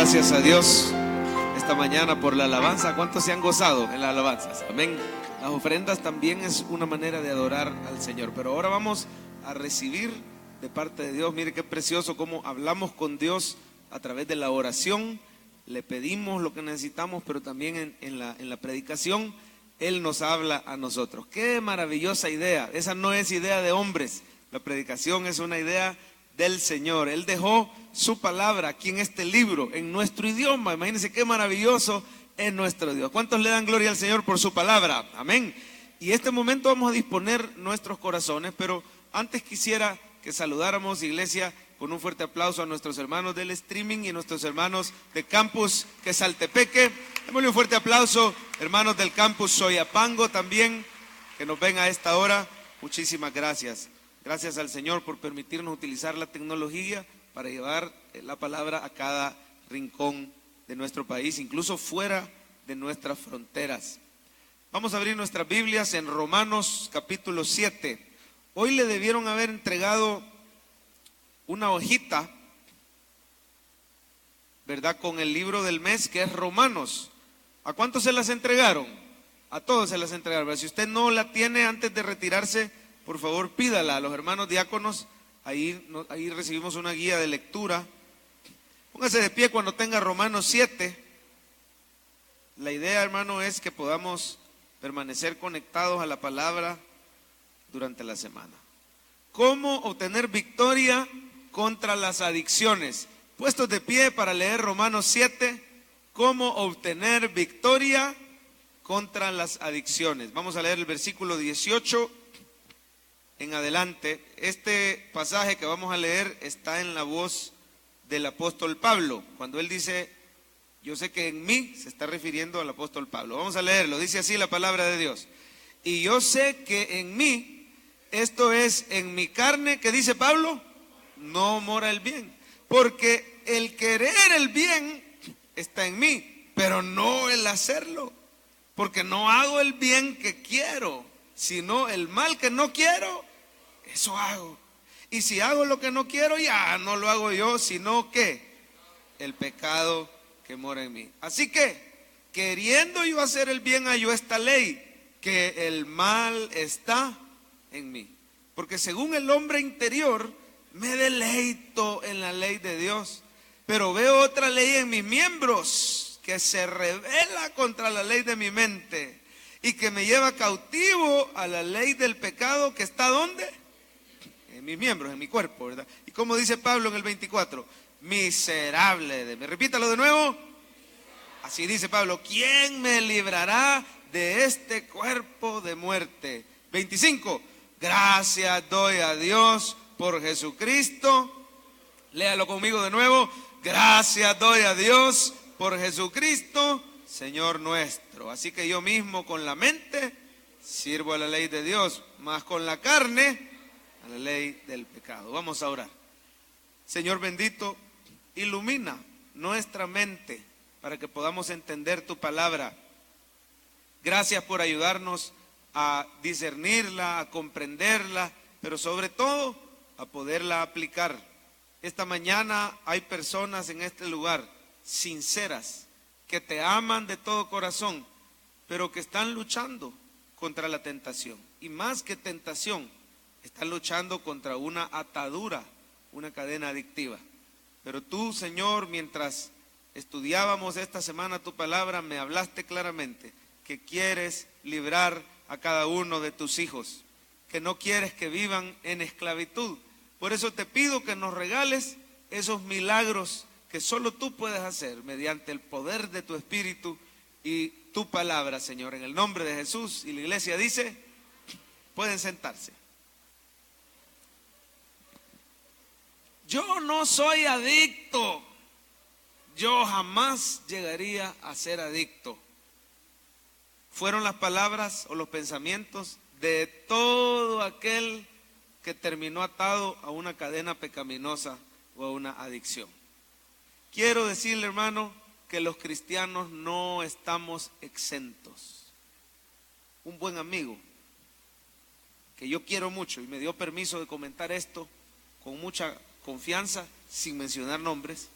gracias a Dios esta mañana por la alabanza. ¿Cuántos se han gozado en las alabanzas? Amén. Las ofrendas también es una manera de adorar al Señor. Pero ahora vamos a recibir de parte de Dios. Mire qué precioso cómo hablamos con Dios a través de la oración. Le pedimos lo que necesitamos, pero también en la predicación Él nos habla a nosotros. Qué maravillosa idea. Esa no es idea de hombres. La predicación es una idea del Señor. Él dejó su palabra aquí en este libro, en nuestro idioma. Imagínense qué maravilloso es nuestro Dios. ¿Cuántos le dan gloria al Señor por su palabra? Amén. Y este momento vamos a disponer nuestros corazones, pero antes quisiera que saludáramos, iglesia, con un fuerte aplauso a nuestros hermanos del streaming y a nuestros hermanos de Campus Quesaltepeque. Démosle un fuerte aplauso, hermanos del Campus Soyapango también, que nos ven a esta hora. Muchísimas gracias. Gracias al Señor por permitirnos utilizar la tecnología para llevar la palabra a cada rincón de nuestro país, incluso fuera de nuestras fronteras. Vamos a abrir nuestras Biblias en Romanos capítulo 7. Hoy le debieron haber entregado una hojita, ¿verdad?, con el libro del mes que es Romanos. ¿A cuántos se las entregaron? A todos se las entregaron. Pero si usted no la tiene, antes de retirarse, por favor pídala a los hermanos diáconos. Ahí recibimos una guía de lectura. Póngase de pie cuando tenga Romanos 7. La idea, hermano, es que podamos permanecer conectados a la palabra durante la semana. ¿Cómo obtener victoria contra las adicciones? Puestos de pie para leer Romanos 7. ¿Cómo obtener victoria contra las adicciones? Vamos a leer el versículo 18 en adelante. Este pasaje que vamos a leer está en la voz del apóstol Pablo. Cuando él dice, yo sé que en mí, se está refiriendo al apóstol Pablo. Vamos a leerlo. Dice así la palabra de Dios. Y yo sé que en mí, esto es, en mi carne, ¿qué dice Pablo? No mora el bien. Porque el querer el bien está en mí, pero no el hacerlo. Porque no hago el bien que quiero, sino el mal que no quiero, eso hago. Y si hago lo que no quiero, ya no lo hago yo, sino que el pecado que mora en mí. Así que, queriendo yo hacer el bien, hallo esta ley, que el mal está en mí. Porque según el hombre interior, me deleito en la ley de Dios, pero veo otra ley en mis miembros, que se rebela contra la ley de mi mente, y que me lleva cautivo a la ley del pecado que está ¿dónde? En mis miembros, en mi cuerpo, ¿verdad? Y como dice Pablo en el 24, miserable de mí. Repítalo de nuevo. Así dice Pablo, ¿quién me librará de este cuerpo de muerte? 25, gracias doy a Dios por Jesucristo. Léalo conmigo de nuevo. Gracias doy a Dios por Jesucristo, Señor nuestro. Así que yo mismo con la mente sirvo a la ley de Dios, más con la carne a la ley del pecado. Vamos a orar. Señor bendito, ilumina nuestra mente para que podamos entender tu palabra. Gracias por ayudarnos a discernirla, a comprenderla, pero sobre todo a poderla aplicar. Esta mañana hay personas en este lugar sinceras, que te aman de todo corazón, pero que están luchando contra la tentación. Y más que tentación, están luchando contra una atadura, una cadena adictiva. Pero tú, Señor, mientras estudiábamos esta semana tu palabra, me hablaste claramente que quieres librar a cada uno de tus hijos, que no quieres que vivan en esclavitud. Por eso te pido que nos regales esos milagros que solo tú puedes hacer mediante el poder de tu Espíritu y tu palabra, Señor, en el nombre de Jesús. Y la iglesia dice, pueden sentarse. Yo no soy adicto. Yo jamás llegaría a ser adicto. Fueron las palabras o los pensamientos de todo aquel que terminó atado a una cadena pecaminosa o a una adicción. Quiero decirle, hermano, que los cristianos no estamos exentos. Un buen amigo, que yo quiero mucho y me dio permiso de comentar esto con mucha confianza, sin mencionar nombres,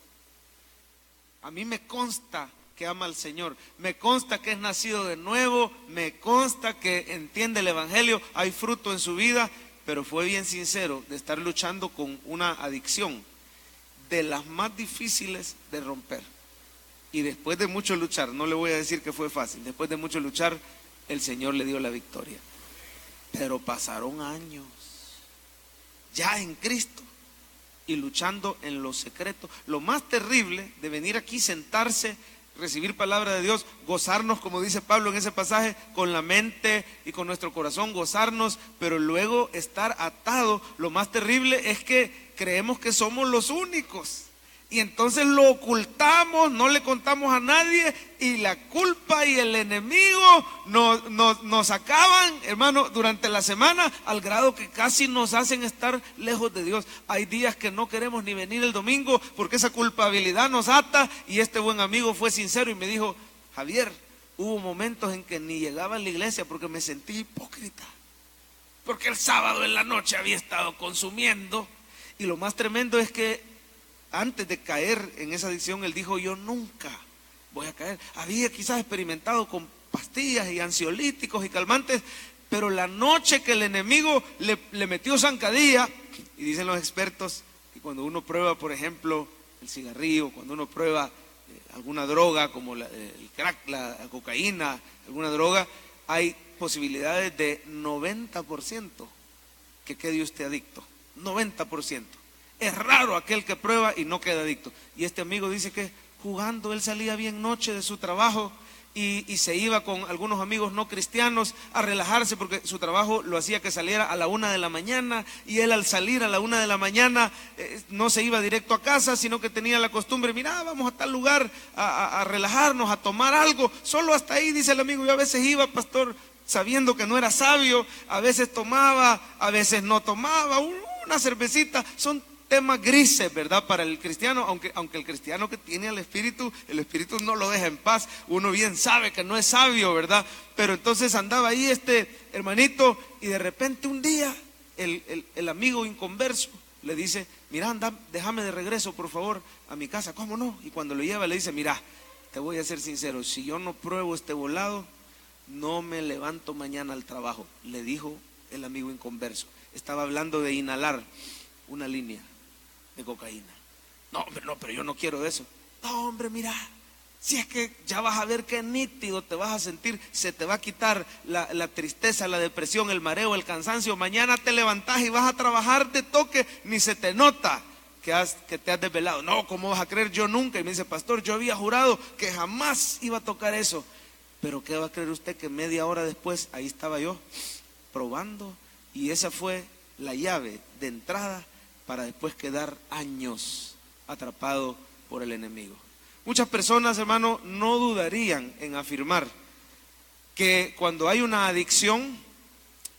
A mí me consta que ama al Señor, me consta que es nacido de nuevo, me consta que entiende el Evangelio, hay fruto en su vida, pero fue bien sincero de estar luchando con una adicción de las más difíciles de romper. Y después de mucho luchar, no le voy a decir que fue fácil, después de mucho luchar, el Señor le dio la victoria. Pero pasaron años ya en Cristo y luchando en lo secreto. Lo más terrible de venir aquí, sentarse, recibir palabra de Dios, gozarnos, como dice Pablo en ese pasaje, con la mente y con nuestro corazón, gozarnos, pero luego estar atado. Lo más terrible es que creemos que somos los únicos y entonces lo ocultamos, no le contamos a nadie, y la culpa y el enemigo nos acaban, hermano, durante la semana, al grado que casi nos hacen estar lejos de Dios. Hay días que no queremos ni venir el domingo porque esa culpabilidad nos ata. Y este buen amigo fue sincero y me dijo: Javier, hubo momentos en que ni llegaba a la iglesia porque me sentí hipócrita, porque el sábado en la noche había estado consumiendo. Y lo más tremendo es que antes de caer en esa adicción, él dijo: yo nunca voy a caer. Había quizás experimentado con pastillas y ansiolíticos y calmantes, pero la noche que el enemigo le metió zancadilla, y dicen los expertos que cuando uno prueba, por ejemplo, el cigarrillo, cuando uno prueba alguna droga como el crack, la cocaína, alguna droga, hay posibilidades de 90% que quede usted adicto. 90%. Es raro aquel que prueba y no queda adicto. Y este amigo dice que jugando, él salía bien noche de su trabajo y se iba con algunos amigos no cristianos a relajarse, porque su trabajo lo hacía que saliera a la 1 de la mañana, y él al salir a la 1 de la mañana no se iba directo a casa, sino que tenía la costumbre: mira, vamos a tal lugar a relajarnos, a tomar algo. Solo hasta ahí, dice el amigo. Yo a veces iba, pastor, sabiendo que no era sabio, a veces tomaba, a veces no tomaba, una cervecita. Son temas grises, ¿verdad?, para el cristiano, aunque el cristiano que tiene el Espíritu no lo deja en paz. Uno bien sabe que no es sabio, ¿verdad? Pero entonces andaba ahí este hermanito, y de repente un día el amigo inconverso le dice: mira, anda, déjame de regreso, por favor, a mi casa. ¿Cómo no? Y cuando lo lleva le dice: mira, te voy a ser sincero, si yo no pruebo este volado, no me levanto mañana al trabajo. Le dijo el amigo inconverso. Estaba hablando de inhalar una línea de cocaína. No, hombre, no, pero yo no quiero eso. No, hombre, mira, si es que ya vas a ver qué nítido te vas a sentir, se te va a quitar la tristeza, la depresión, el mareo, el cansancio. Mañana te levantás y vas a trabajar de toque, ni se te nota que te has desvelado. No, ¿cómo vas a creer? Yo nunca. Y me dice: pastor, yo había jurado que jamás iba a tocar eso. Pero ¿qué va a creer usted? Que media hora después, ahí estaba yo, probando, y esa fue la llave de entrada para después quedar años atrapado por el enemigo. Muchas personas, hermano, no dudarían en afirmar que cuando hay una adicción,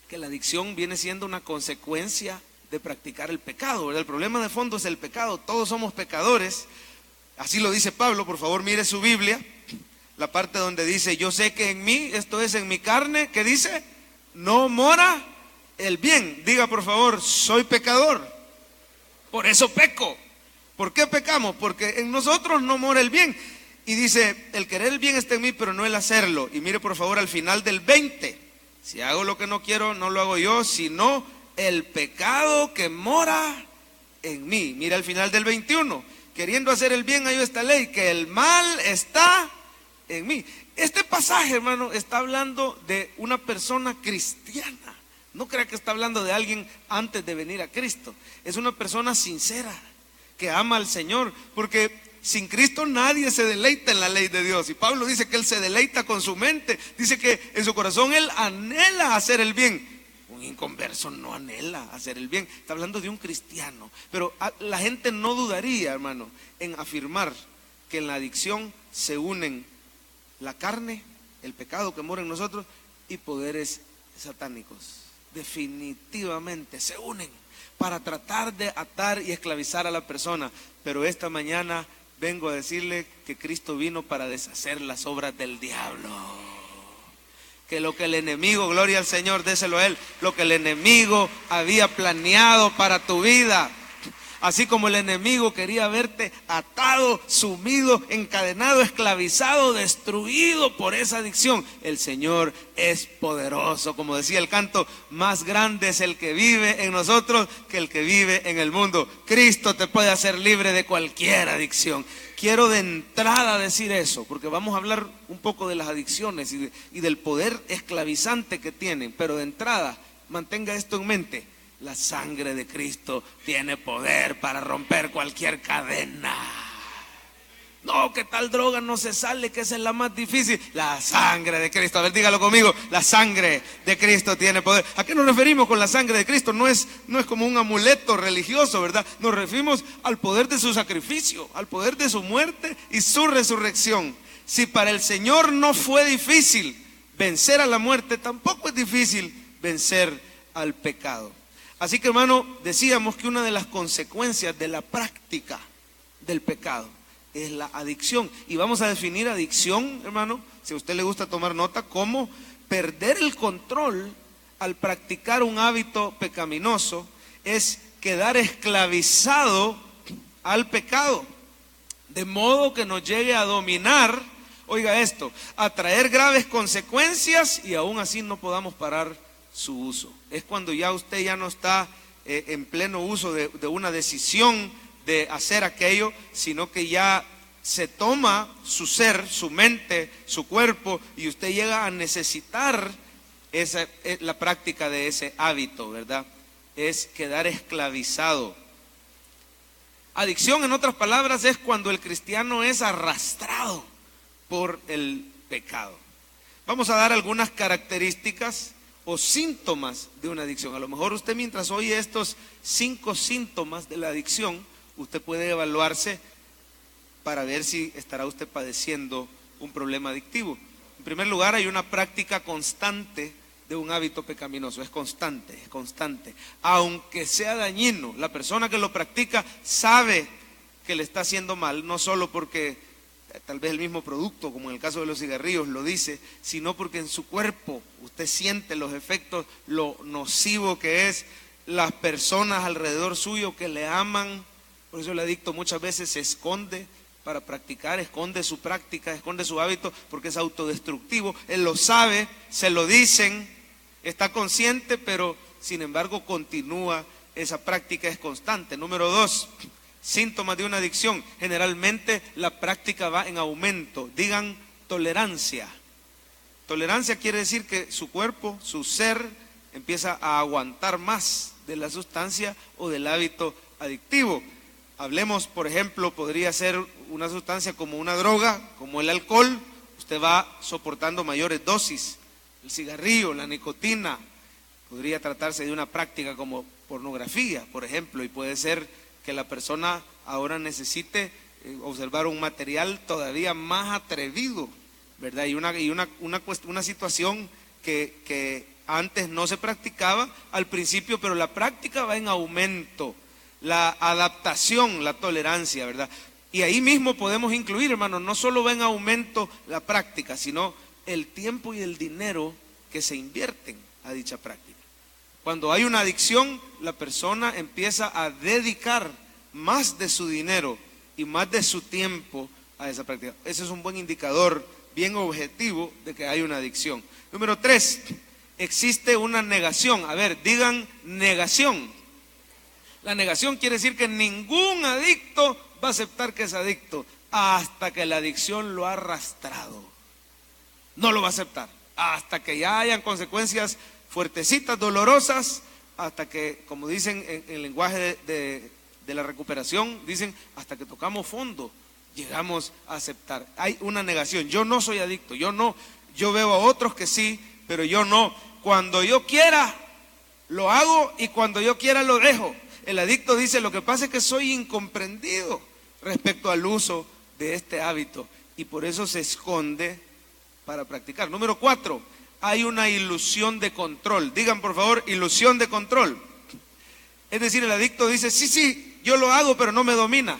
que la adicción viene siendo una consecuencia de practicar el pecado, ¿verdad? El problema de fondo es el pecado. Todos somos pecadores. Así lo dice Pablo. Por favor, mire su Biblia, la parte donde dice: yo sé que en mí, esto es en mi carne, ¿qué dice? No mora el bien. Diga, por favor: soy pecador, por eso peco. ¿Por qué pecamos? Porque en nosotros no mora el bien. Y dice: el querer el bien está en mí, pero no el hacerlo. Y mire, por favor, al final del 20: si hago lo que no quiero, no lo hago yo, sino el pecado que mora en mí. Mira al final del 21: queriendo hacer el bien, hallo esta ley, que el mal está en mí. Este pasaje, hermano, está hablando de una persona cristiana. No crea que está hablando de alguien antes de venir a Cristo. Es una persona sincera, que ama al Señor, porque sin Cristo nadie se deleita en la ley de Dios. Y Pablo dice que él se deleita con su mente. Dice que en su corazón él anhela hacer el bien. Un inconverso no anhela hacer el bien. Está hablando de un cristiano. Pero la gente no dudaría, hermano, en afirmar que en la adicción se unen la carne, el pecado que mora en nosotros, y poderes satánicos. Definitivamente se unen para tratar de atar y esclavizar a la persona. Pero esta mañana vengo a decirle que Cristo vino para deshacer las obras del diablo. Que lo que el enemigo, gloria al Señor, déselo a él, lo que el enemigo había planeado para tu vida, Así como el enemigo quería verte atado, sumido, encadenado, esclavizado, destruido por esa adicción, el Señor es poderoso. Como decía el canto, más grande es el que vive en nosotros que el que vive en el mundo. Cristo te puede hacer libre de cualquier adicción. Quiero de entrada decir eso, porque vamos a hablar un poco de las adicciones y del poder esclavizante que tienen. Pero de entrada, mantenga esto en mente: la sangre de Cristo tiene poder para romper cualquier cadena. No, que tal droga no se sale, que esa es la más difícil. La sangre de Cristo, a ver, dígalo conmigo: la sangre de Cristo tiene poder. ¿A qué nos referimos con la sangre de Cristo? No es como un amuleto religioso, ¿verdad? Nos referimos al poder de su sacrificio, al poder de su muerte y su resurrección. Si para el Señor no fue difícil vencer a la muerte, tampoco es difícil vencer al pecado. Así que, hermano, decíamos que una de las consecuencias de la práctica del pecado es la adicción. Y vamos a definir adicción, hermano, si a usted le gusta tomar nota, como perder el control al practicar un hábito pecaminoso, es quedar esclavizado al pecado, de modo que nos llegue a dominar, oiga esto, a traer graves consecuencias y aún así no podamos parar su uso. Es cuando ya usted ya no está en pleno uso de una decisión de hacer aquello, sino que ya se toma su ser, su mente, su cuerpo, y usted llega a necesitar la práctica de ese hábito, ¿verdad? Es quedar esclavizado. Adicción, en otras palabras, es cuando el cristiano es arrastrado por el pecado. Vamos a dar algunas características o síntomas de una adicción. A lo mejor usted, mientras oye estos 5 síntomas de la adicción, usted puede evaluarse para ver si estará usted padeciendo un problema adictivo. En primer lugar, hay una práctica constante de un hábito pecaminoso. Es constante. Aunque sea dañino, la persona que lo practica sabe que le está haciendo mal, no solo porque tal vez el mismo producto, como en el caso de los cigarrillos, lo dice, sino porque en su cuerpo usted siente los efectos, lo nocivo que es, las personas alrededor suyo que le aman. Por eso el adicto muchas veces se esconde para practicar, esconde su práctica, esconde su hábito, porque es autodestructivo. Él lo sabe, se lo dicen, está consciente, pero sin embargo continúa. Esa práctica es constante. Número 2, síntomas de una adicción. Generalmente la práctica va en aumento. Digan tolerancia. Tolerancia quiere decir que su cuerpo, su ser, empieza a aguantar más de la sustancia o del hábito adictivo. Hablemos, por ejemplo, podría ser una sustancia como una droga, como el alcohol. Usted va soportando mayores dosis. El cigarrillo, la nicotina. Podría tratarse de una práctica como pornografía, por ejemplo, y puede ser que la persona ahora necesite observar un material todavía más atrevido, ¿verdad? Y una situación que antes no se practicaba al principio, pero la práctica va en aumento. La adaptación, la tolerancia, ¿verdad? Y ahí mismo podemos incluir, hermanos, no solo va en aumento la práctica, sino el tiempo y el dinero que se invierten a dicha práctica. Cuando hay una adicción, la persona empieza a dedicar más de su dinero y más de su tiempo a esa práctica. Ese es un buen indicador, bien objetivo, de que hay una adicción. Número 3, existe una negación. A ver, digan negación. La negación quiere decir que ningún adicto va a aceptar que es adicto hasta que la adicción lo ha arrastrado. No lo va a aceptar hasta que ya hayan consecuencias fuertecitas, dolorosas, hasta que, como dicen en el lenguaje de la recuperación, dicen hasta que tocamos fondo, llegamos a aceptar. Hay una negación. Yo no soy adicto, yo no. Yo veo a otros que sí, pero yo no. Cuando yo quiera, lo hago, y cuando yo quiera, lo dejo. El adicto dice: lo que pasa es que soy incomprendido respecto al uso de este hábito, y por eso se esconde para practicar. Número 4, hay una ilusión de control. Digan, por favor, ilusión de control. Es decir, el adicto dice: sí, yo lo hago, pero no me domina.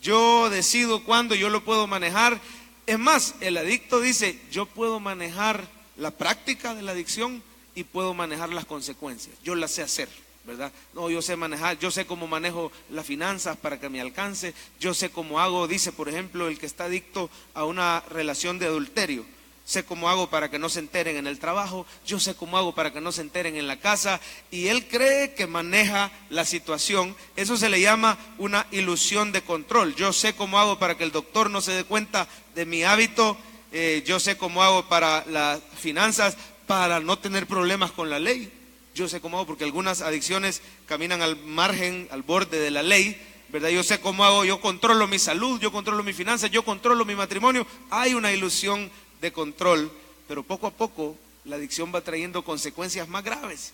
Yo decido cuándo, yo lo puedo manejar. Es más, el adicto dice: yo puedo manejar la práctica de la adicción y puedo manejar las consecuencias. Yo las sé hacer. ¿verdad? No, yo sé manejar, yo sé cómo manejo las finanzas para que me alcance, yo sé cómo hago, dice por ejemplo el que está adicto a una relación de adulterio, sé cómo hago para que no se enteren en el trabajo, yo sé cómo hago para que no se enteren en la casa, y él cree que maneja la situación. Eso se le llama una ilusión de control. Yo sé cómo hago para que el doctor no se dé cuenta de mi hábito, yo sé cómo hago para las finanzas, para no tener problemas con la ley. Yo sé cómo hago, porque algunas adicciones caminan al margen, al borde de la ley, ¿verdad? Yo sé cómo hago, yo controlo mi salud, yo controlo mis finanzas, yo controlo mi matrimonio. Hay una ilusión de control, pero poco a poco la adicción va trayendo consecuencias más graves,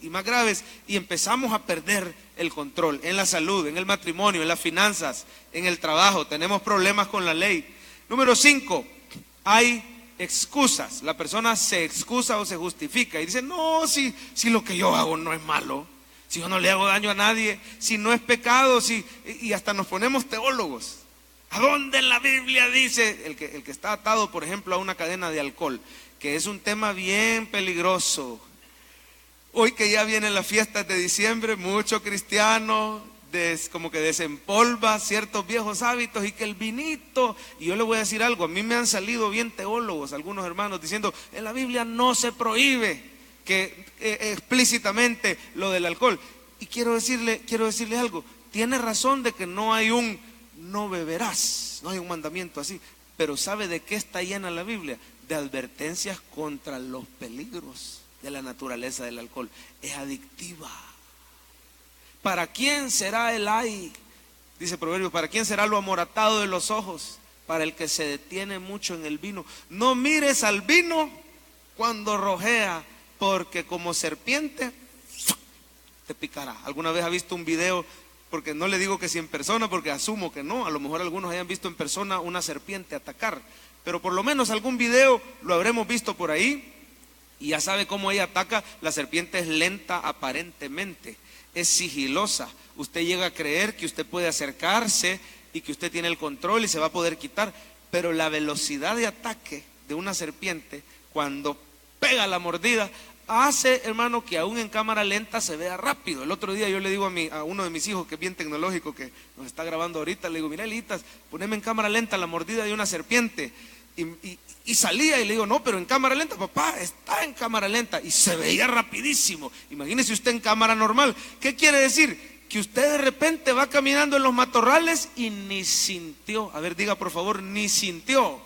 y empezamos a perder el control en la salud, en el matrimonio, en las finanzas, en el trabajo. Tenemos problemas con la ley. Número 5, hay excusas. La persona se excusa o se justifica y dice, no, si lo que yo hago no es malo, si yo no le hago daño a nadie, si no es pecado, y hasta nos ponemos teólogos. ¿A dónde en la Biblia dice? El que está atado, por ejemplo, a una cadena de alcohol, que es un tema bien peligroso. Hoy que ya vienen las fiestas de diciembre, muchos cristianos como que desempolva ciertos viejos hábitos, y que el vinito, y yo le voy a decir algo, a mí me han salido bien teólogos, algunos hermanos, diciendo, en la Biblia no se prohíbe que explícitamente lo del alcohol. Y quiero decirle algo, tiene razón de que no hay un no beberás, no hay un mandamiento así, pero ¿sabe de qué está llena la Biblia? De advertencias contra los peligros de la naturaleza del alcohol. Es adictiva. ¿Para quién será el ay? Dice Proverbios, ¿para quién será lo amoratado de los ojos? Para el que se detiene mucho en el vino. No mires al vino cuando rojea, porque como serpiente te picará. ¿Alguna vez ha visto un video? Porque no le digo que si en persona, porque asumo que no. A lo mejor algunos hayan visto en persona una serpiente atacar, pero por lo menos algún video lo habremos visto por ahí. Y ya sabe cómo ella ataca. La serpiente es lenta aparentemente, es sigilosa. Usted llega a creer que usted puede acercarse y que usted tiene el control y se va a poder quitar, pero la velocidad de ataque de una serpiente cuando pega la mordida hace, hermano, que aún en cámara lenta se vea rápido. El otro día yo le digo a uno de mis hijos, que es bien tecnológico, que nos está grabando ahorita, le digo, mira, Elitas, poneme en cámara lenta la mordida de una serpiente. Y salía y le digo, no, pero en cámara lenta, papá, está en cámara lenta, y se veía rapidísimo. Imagínese usted en cámara normal. ¿Qué quiere decir? Que usted de repente va caminando en los matorrales y ni sintió. A ver, diga por favor, ni sintió.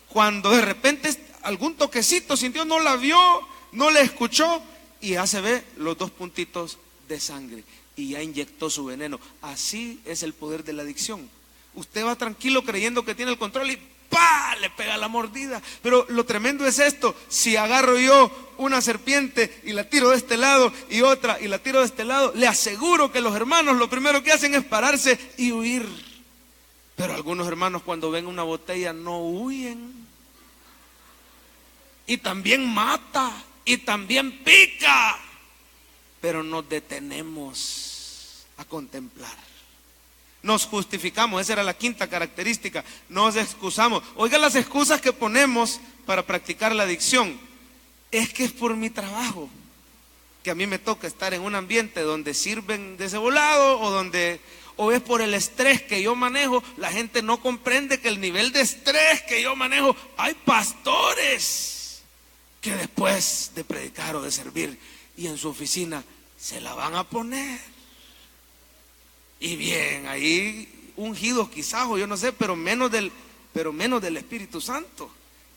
Cuando de repente algún toquecito sintió, no la vio, no la escuchó, y ya se ve los 2 puntitos de sangre y ya inyectó su veneno. Así es el poder de la adicción. Usted va tranquilo creyendo que tiene el control y ¡pah!, le pega la mordida. Pero lo tremendo es esto: si agarro yo una serpiente y la tiro de este lado y otra y la tiro de este lado, le aseguro que los hermanos lo primero que hacen es pararse y huir. Pero algunos hermanos, cuando ven una botella, no huyen, y también mata y también pica, pero nos detenemos a contemplar. Nos justificamos, esa era la 5ª característica, nos excusamos. Oiga las excusas que ponemos para practicar la adicción. Es que es por mi trabajo, que a mí me toca estar en un ambiente donde sirven de cebolado, o es por el estrés que yo manejo. La gente no comprende que el nivel de estrés que yo manejo, hay pastores que después de predicar o de servir y en su oficina se la van a poner. Y bien, ahí ungidos quizás, o yo no sé, pero menos del Espíritu Santo.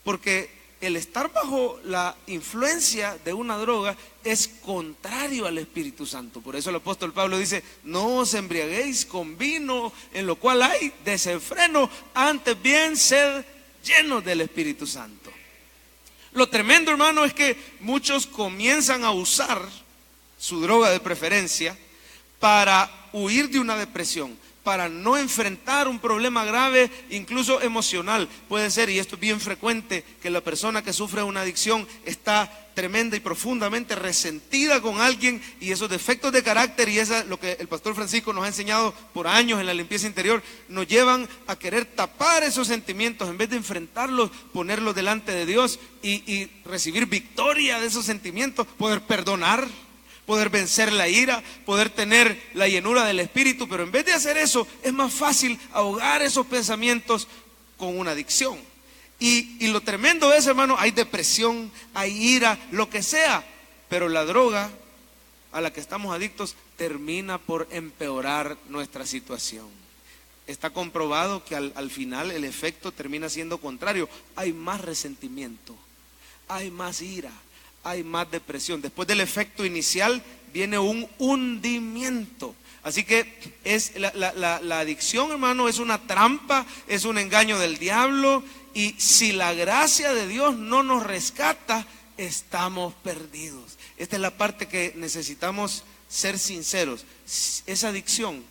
Porque el estar bajo la influencia de una droga es contrario al Espíritu Santo. Por eso el apóstol Pablo dice, no os embriaguéis con vino, en lo cual hay desenfreno, antes bien sed llenos del Espíritu Santo. Lo tremendo, hermano, es que muchos comienzan a usar su droga de preferencia para huir de una depresión, para no enfrentar un problema grave, incluso emocional. Puede ser, y esto es bien frecuente, que la persona que sufre una adicción está tremenda y profundamente resentida con alguien, y esos defectos de carácter, y eso es lo que el pastor Francisco nos ha enseñado por años en la limpieza interior, nos llevan a querer tapar esos sentimientos en vez de enfrentarlos, ponerlos delante de Dios y recibir victoria de esos sentimientos, poder perdonar, poder vencer la ira, poder tener la llenura del Espíritu, pero en vez de hacer eso, es más fácil ahogar esos pensamientos con una adicción. Y lo tremendo es, hermano, hay depresión, hay ira, lo que sea, pero la droga a la que estamos adictos termina por empeorar nuestra situación. Está comprobado que al final el efecto termina siendo contrario. Hay más resentimiento, hay más ira, hay más depresión. Después del efecto inicial viene un hundimiento. Así que es la adicción, hermano, es una trampa, es un engaño del diablo. Y si la gracia de Dios no nos rescata, estamos perdidos. Esta es la parte que necesitamos ser sinceros. Esa adicción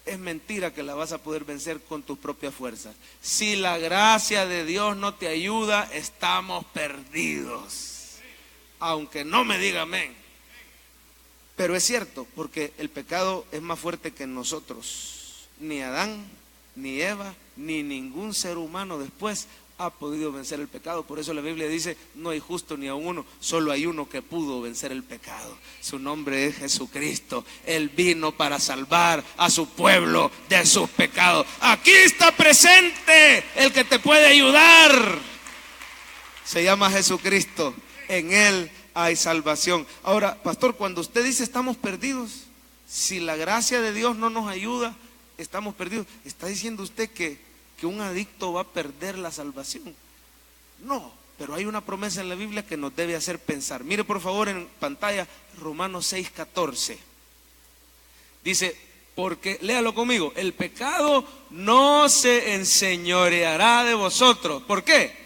es mentira que la vas a poder vencer con tus propias fuerzas. Si la gracia de Dios no te ayuda, estamos perdidos. Aunque no me diga amén. Pero es cierto, porque el pecado es más fuerte que nosotros. Ni Adán, ni Eva, ni ningún ser humano después ha podido vencer el pecado. Por eso la Biblia dice, no hay justo ni a uno, solo hay uno que pudo vencer el pecado. Su nombre es Jesucristo. Él vino para salvar a su pueblo de sus pecados. Aquí está presente el que te puede ayudar. Se llama Jesucristo. En Él hay salvación. Ahora, pastor, cuando usted dice estamos perdidos, si la gracia de Dios no nos ayuda, estamos perdidos. ¿Está diciendo usted que un adicto va a perder la salvación? No, pero hay una promesa en la Biblia que nos debe hacer pensar. Mire por favor en pantalla Romanos 6:14. Dice, porque, léalo conmigo, el pecado no se enseñoreará de vosotros. ¿Por qué?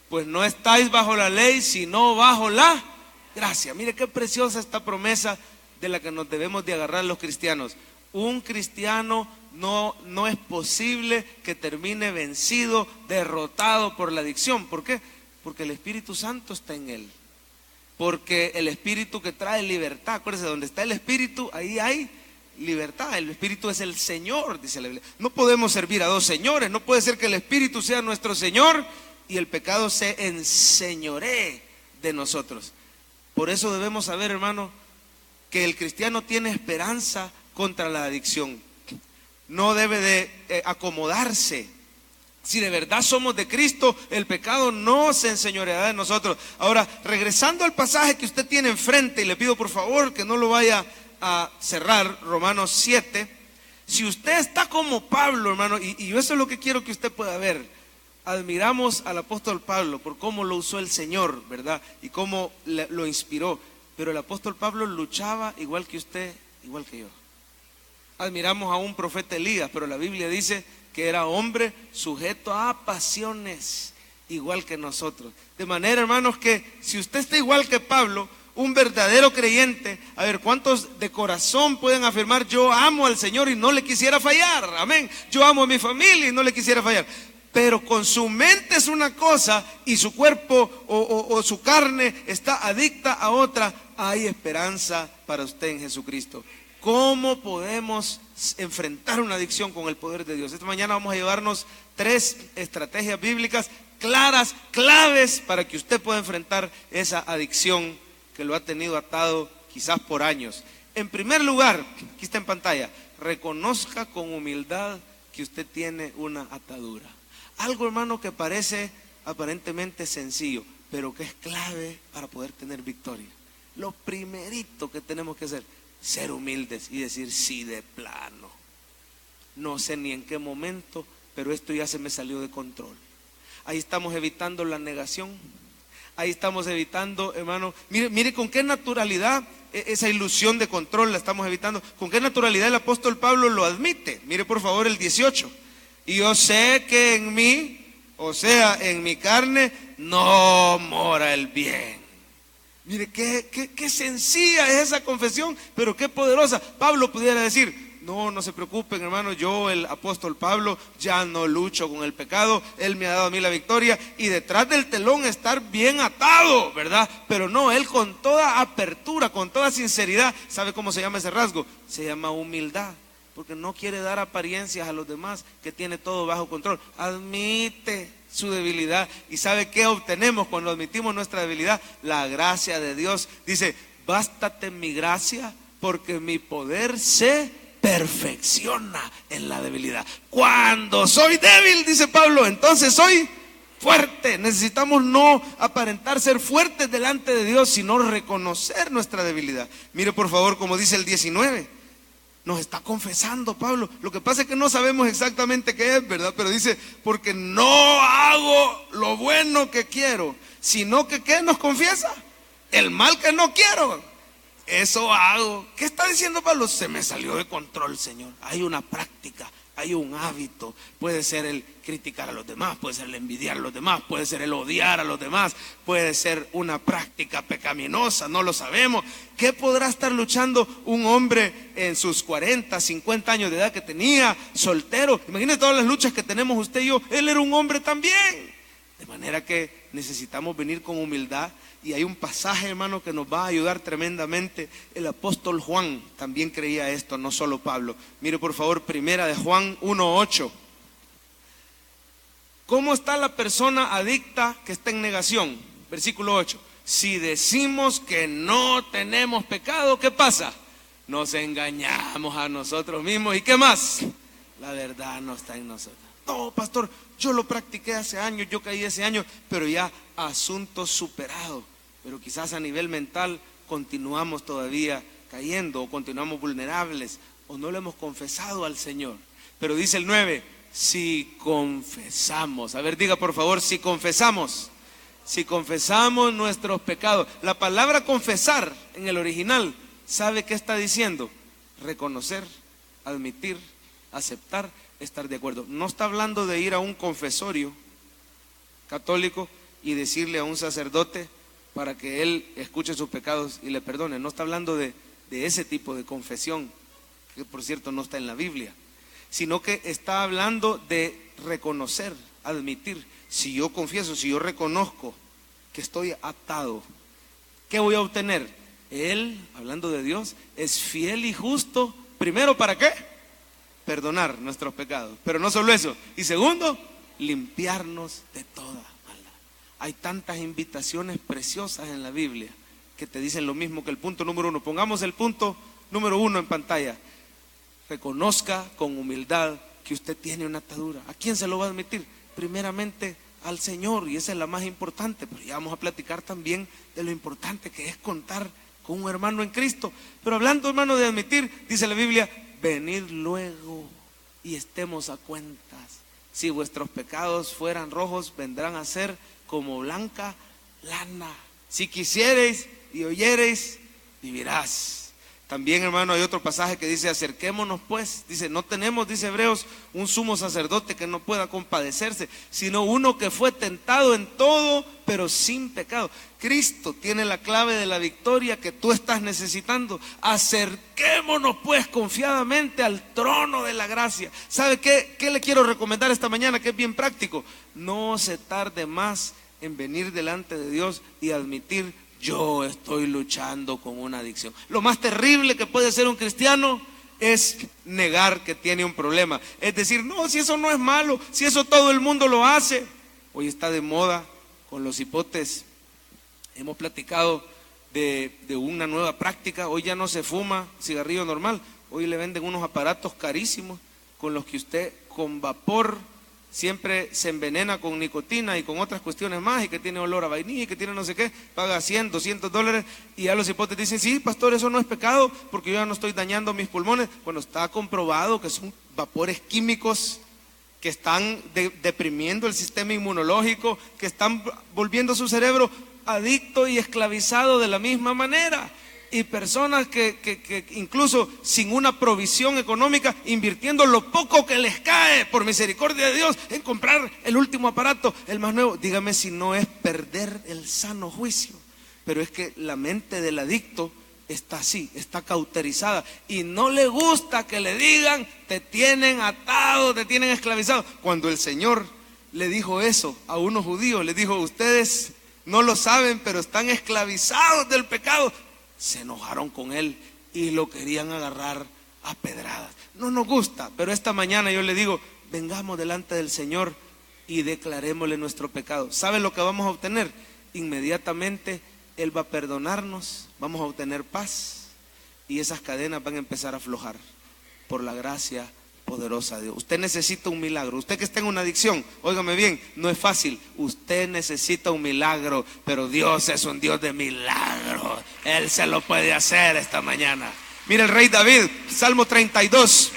Pues no estáis bajo la ley, sino bajo la gracia. Mire qué preciosa esta promesa de la que nos debemos de agarrar los cristianos. Un cristiano no es posible que termine vencido, derrotado por la adicción. ¿Por qué? Porque el Espíritu Santo está en él. Porque el Espíritu que trae libertad, acuérdense, donde está el Espíritu, ahí hay libertad. El Espíritu es el Señor, dice la Biblia. No podemos servir a dos señores. No puede ser que el Espíritu sea nuestro Señor y el pecado se enseñoree de nosotros. Por eso debemos saber, hermano, que el cristiano tiene esperanza contra la adicción. No debe de acomodarse. Si de verdad somos de Cristo, el pecado no se enseñoreará de nosotros. Ahora, regresando al pasaje que usted tiene enfrente, y le pido por favor que no lo vaya a cerrar, Romanos 7. Si usted está como Pablo, hermano, y eso es lo que quiero que usted pueda ver. Admiramos al apóstol Pablo por cómo lo usó el Señor, ¿verdad? Y cómo lo inspiró. Pero el apóstol Pablo luchaba igual que usted, igual que yo. Admiramos a un profeta Elías, pero la Biblia dice que era hombre sujeto a pasiones, igual que nosotros. De manera, hermanos, que si usted está igual que Pablo, un verdadero creyente, a ver, ¿cuántos de corazón pueden afirmar, yo amo al Señor y no le quisiera fallar? Amén. Yo amo a mi familia y no le quisiera fallar. Pero con su mente es una cosa y su cuerpo o su carne está adicta a otra. Hay esperanza para usted en Jesucristo. ¿Cómo podemos enfrentar una adicción con el poder de Dios? Esta mañana vamos a llevarnos 3 estrategias bíblicas claras, claves para que usted pueda enfrentar esa adicción que lo ha tenido atado quizás por años. En primer lugar, aquí está en pantalla, reconozca con humildad que usted tiene una atadura. Algo, hermano, que parece aparentemente sencillo, pero que es clave para poder tener victoria. Lo primerito que tenemos que hacer, ser humildes y decir sí de plano. No sé ni en qué momento, pero esto ya se me salió de control. Ahí estamos evitando la negación. Ahí estamos evitando, hermano, mire con qué naturalidad esa ilusión de control la estamos evitando. Con qué naturalidad el apóstol Pablo lo admite. Mire por favor el 18. Y yo sé que en mí, o sea, en mi carne, no mora el bien. Mire, qué sencilla es esa confesión, pero qué poderosa. Pablo pudiera decir, no se preocupen, hermano, yo, el apóstol Pablo, ya no lucho con el pecado, él me ha dado a mí la victoria, y detrás del telón estar bien atado, ¿verdad? Pero no, él con toda apertura, con toda sinceridad, ¿sabe cómo se llama ese rasgo? Se llama humildad, porque no quiere dar apariencias a los demás, que tiene todo bajo control. Admite su debilidad. ¿Y sabe qué obtenemos cuando admitimos nuestra debilidad? La gracia de Dios. Dice, bástate mi gracia, porque mi poder se perfecciona en la debilidad. Cuando soy débil, dice Pablo, entonces soy fuerte. Necesitamos no aparentar ser fuertes delante de Dios, sino reconocer nuestra debilidad. Mire por favor como dice el 19. Nos está confesando Pablo. Lo que pasa es que no sabemos exactamente qué es, ¿verdad? Pero dice, porque no hago lo bueno que quiero, sino que ¿qué nos confiesa? El mal que no quiero, eso hago. ¿Qué está diciendo Pablo? Se me salió de control, Señor. Hay una práctica, hay un hábito. Puede ser el criticar a los demás, puede ser el envidiar a los demás, puede ser el odiar a los demás, puede ser una práctica pecaminosa, no lo sabemos. ¿Qué podrá estar luchando un hombre en sus 40, 50 años de edad que tenía, soltero? Imagínense todas las luchas que tenemos usted y yo. Él era un hombre también. De manera que necesitamos venir con humildad. Y hay un pasaje, hermano, que nos va a ayudar tremendamente. El apóstol Juan también creía esto, no solo Pablo. Mire por favor, primera de Juan 1:8. ¿Cómo está la persona adicta que está en negación? Versículo 8. Si decimos que no tenemos pecado, ¿qué pasa? Nos engañamos a nosotros mismos. ¿Y qué más? La verdad no está en nosotros. No, pastor, yo lo practiqué hace años, yo caí ese año, pero ya asunto superado. Pero quizás a nivel mental continuamos todavía cayendo, o continuamos vulnerables, o no lo hemos confesado al Señor. Pero dice el 9, si confesamos. A ver, diga por favor, si confesamos. Si confesamos nuestros pecados. La palabra confesar en el original, ¿sabe qué está diciendo? Reconocer, admitir, aceptar, estar de acuerdo. No está hablando de ir a un confesorio católico y decirle a un sacerdote para que él escuche sus pecados y le perdone. No está hablando de ese tipo de confesión, que por cierto no está en la Biblia, sino que está hablando de reconocer, admitir. Si yo confieso, si yo reconozco que estoy atado, ¿qué voy a obtener? Él, hablando de Dios, es fiel y justo. Primero, ¿para qué? Perdonar nuestros pecados. Pero no solo eso. Y segundo, limpiarnos de toda maldad. Hay tantas invitaciones preciosas en la Biblia que te dicen lo mismo que el punto número 1. Pongamos el punto número 1 en pantalla. Reconozca con humildad que usted tiene una atadura. ¿A quién se lo va a admitir? Primeramente al Señor, y esa es la más importante. Pero ya vamos a platicar también de lo importante que es contar con un hermano en Cristo. Pero hablando, hermano, de admitir, dice la Biblia, venid luego y estemos a cuentas. Si vuestros pecados fueran rojos, vendrán a ser como blanca lana. Si quisiereis y oyereis, vivirás. También, hermano, hay otro pasaje que dice, acerquémonos pues. Dice, no tenemos, dice Hebreos, un sumo sacerdote que no pueda compadecerse, sino uno que fue tentado en todo, pero sin pecado. Cristo tiene la clave de la victoria que tú estás necesitando. Acerquémonos pues confiadamente al trono de la gracia. ¿Sabe qué le quiero recomendar esta mañana? Que es bien práctico. No se tarde más en venir delante de Dios y admitir: yo estoy luchando con una adicción. Lo más terrible que puede ser un cristiano es negar que tiene un problema. Es decir, no, si eso no es malo, si eso todo el mundo lo hace. Hoy está de moda con los hipotes. Hemos platicado de una nueva práctica. Hoy ya no se fuma cigarrillo normal. Hoy le venden unos aparatos carísimos con los que usted con vapor siempre se envenena con nicotina y con otras cuestiones más, y que tiene olor a vainilla y que tiene no sé qué, paga $100, $200, y ya los hipotes dicen, sí, pastor, eso no es pecado porque yo ya no estoy dañando mis pulmones. Bueno, está comprobado que son vapores químicos que están deprimiendo el sistema inmunológico, que están volviendo su cerebro adicto y esclavizado de la misma manera. Y personas que incluso sin una provisión económica, invirtiendo lo poco que les cae por misericordia de Dios en comprar el último aparato, el más nuevo. Dígame si no es perder el sano juicio. Pero es que la mente del adicto está así, está cauterizada, y no le gusta que le digan: te tienen atado, te tienen esclavizado. Cuando el Señor le dijo eso a unos judíos, le dijo: ustedes no lo saben, pero están esclavizados del pecado. Se enojaron con él y lo querían agarrar a pedradas. No nos gusta, pero esta mañana yo le digo: vengamos delante del Señor y declarémosle nuestro pecado. ¿Sabe lo que vamos a obtener? Inmediatamente Él va a perdonarnos, vamos a obtener paz y esas cadenas van a empezar a aflojar por la gracia poderosa de Dios. Usted necesita un milagro. Usted que está en una adicción, óigame bien, no es fácil. Usted necesita un milagro, pero Dios es un Dios de milagros. Él se lo puede hacer esta mañana. Mira el rey David, Salmo 32.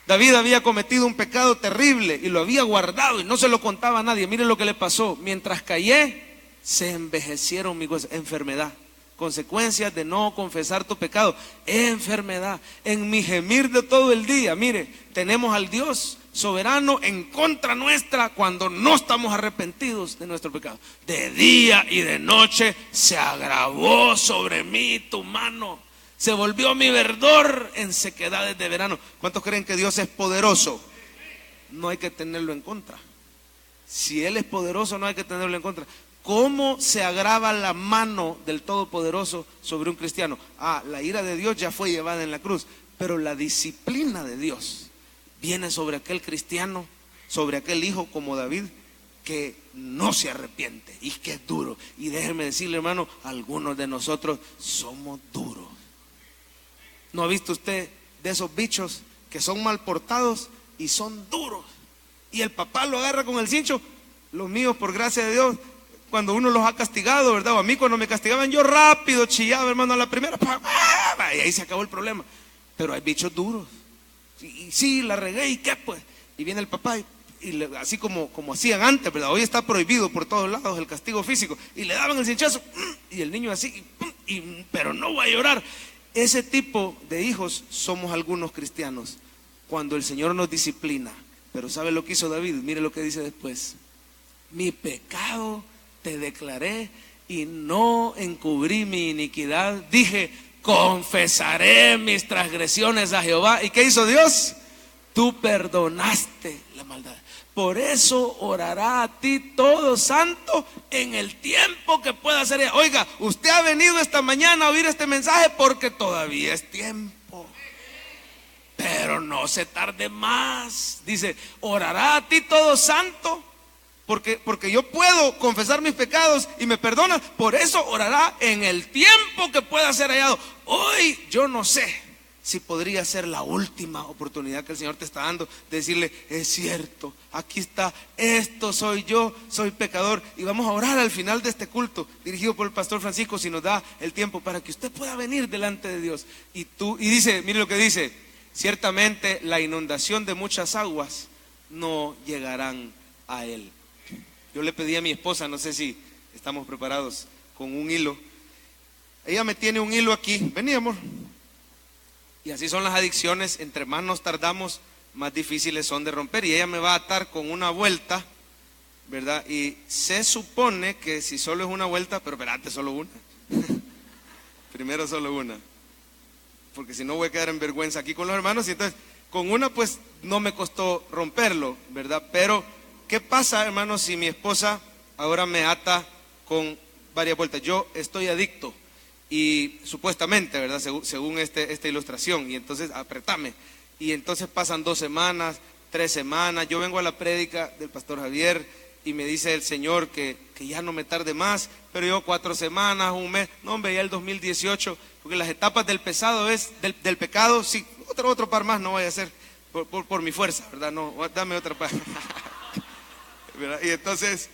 David había cometido un pecado terrible y lo había guardado y no se lo contaba a nadie. Miren lo que le pasó. Mientras callé, se envejecieron mis huesos. Enfermedad. Consecuencias de no confesar tu pecado. Enfermedad. En mi gemir de todo el día. Mire, tenemos al Dios soberano en contra nuestra cuando no estamos arrepentidos de nuestro pecado. De día y de noche se agravó sobre mí tu mano. Se volvió mi verdor en sequedades de verano. ¿Cuántos creen que Dios es poderoso? No hay que tenerlo en contra. Si Él es poderoso, no hay que tenerlo en contra. ¿Cómo se agrava la mano del Todopoderoso sobre un cristiano? La ira de Dios ya fue llevada en la cruz, pero la disciplina de Dios viene sobre aquel cristiano, sobre aquel hijo como David, que no se arrepiente y que es duro. Y déjeme decirle, hermano, algunos de nosotros somos duros. ¿No ha visto usted de esos bichos que son mal portados y son duros? Y el papá lo agarra con el cincho. Los míos, por gracia de Dios, cuando uno los ha castigado, ¿verdad? O a mí cuando me castigaban, yo rápido chillaba, hermano, a la primera, y ahí se acabó el problema. Pero hay bichos duros. Y sí, la regué, ¿y qué pues? Y viene el papá así como hacían antes, ¿verdad? Hoy está prohibido por todos lados el castigo físico. Y le daban el cinchazo, y el niño así, pero no va a llorar. Ese tipo de hijos somos algunos cristianos cuando el Señor nos disciplina. Pero ¿sabe lo que hizo David? Mire lo que dice después. Mi pecado te declaré y no encubrí mi iniquidad. Dije, confesaré mis transgresiones a Jehová. ¿Y qué hizo Dios? Tú perdonaste la maldad. Por eso orará a ti todo santo en el tiempo que pueda ser. Oiga, usted ha venido esta mañana a oír este mensaje porque todavía es tiempo. Pero no se tarde más. Dice, orará a ti todo santo porque yo puedo confesar mis pecados y me perdona. Por eso orará en el tiempo que pueda ser hallado. Hoy yo no sé si podría ser la última oportunidad que el Señor te está dando de decirle, es cierto, aquí está, esto soy yo, soy pecador. Y vamos a orar al final de este culto, dirigido por el pastor Francisco, si nos da el tiempo, para que usted pueda venir delante de Dios. Y dice, mire lo que dice, ciertamente la inundación de muchas aguas no llegarán a él. Yo le pedí a mi esposa, no sé si estamos preparados, con un hilo. Ella me tiene un hilo aquí, vení amor. Y así son las adicciones, entre más nos tardamos, más difíciles son de romper. Y ella me va a atar con una vuelta, ¿verdad? Y se supone que si solo es una vuelta, pero espérate, solo una. Primero solo una. Porque si no voy a quedar en vergüenza aquí con los hermanos. Y entonces, con una pues no me costó romperlo, ¿verdad? Pero, ¿qué pasa, hermanos, si mi esposa ahora me ata con varias vueltas? Yo estoy adicto. Y supuestamente, ¿verdad? Según esta ilustración. Y entonces, apretame. Y entonces pasan 2 semanas, 3 semanas. Yo vengo a la prédica del pastor Javier y me dice el Señor que ya no me tarde más. Pero yo 4 semanas, un mes. No, hombre, ya el 2018. Porque las etapas del pesado del pecado. Sí, otro par más no vaya a ser por mi fuerza, ¿verdad? No, dame otra par. ¿Verdad? Y entonces,